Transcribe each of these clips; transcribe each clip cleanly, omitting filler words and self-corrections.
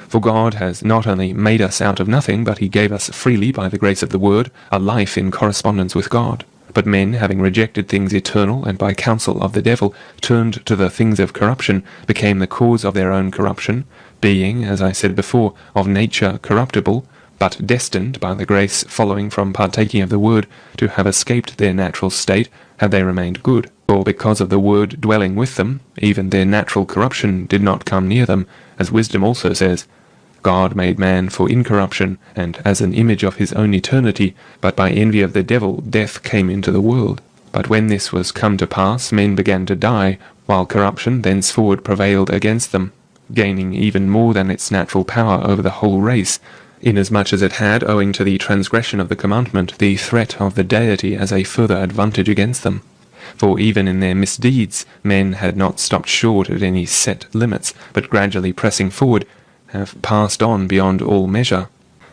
For God has not only made us out of nothing, but he gave us freely, by the grace of the word, a life in correspondence with God. But men, having rejected things eternal, and by counsel of the devil turned to the things of corruption, became the cause of their own corruption, being, as I said before, of nature corruptible, but destined, by the grace following from partaking of the word, to have escaped their natural state, had they remained good. For because of the word dwelling with them, even their natural corruption did not come near them, as wisdom also says, God made man for incorruption, and as an image of his own eternity, but by envy of the devil death came into the world. But when this was come to pass, men began to die, while corruption thenceforward prevailed against them, gaining even more than its natural power over the whole race, inasmuch as it had, owing to the transgression of the commandment, the threat of the deity as a further advantage against them. For even in their misdeeds, men had not stopped short at any set limits, but gradually pressing forward, have passed on beyond all measure,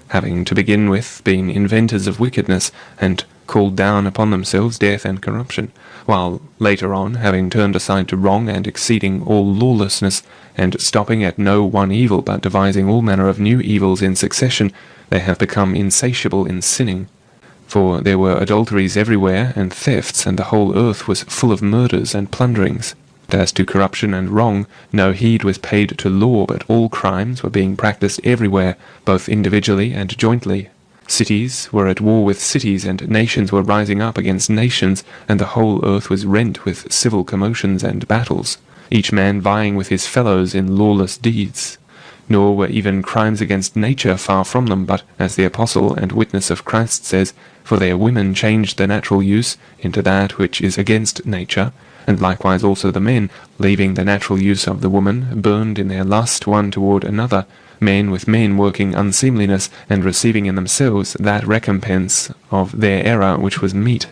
having to begin with been inventors of wickedness, and called down upon themselves death and corruption, while later on, having turned aside to wrong and exceeding all lawlessness, and stopping at no one evil, but devising all manner of new evils in succession, they have become insatiable in sinning. For there were adulteries everywhere, and thefts, and the whole earth was full of murders and plunderings. And as to corruption and wrong, no heed was paid to law, but all crimes were being practised everywhere, both individually and jointly. Cities were at war with cities, and nations were rising up against nations, and the whole earth was rent with civil commotions and battles, each man vying with his fellows in lawless deeds. Nor were even crimes against nature far from them, but, as the apostle and witness of Christ says, for their women changed the natural use into that which is against nature, and likewise also the men, leaving the natural use of the woman, burned in their lust one toward another, men with men working unseemliness, and receiving in themselves that recompense of their error which was meet.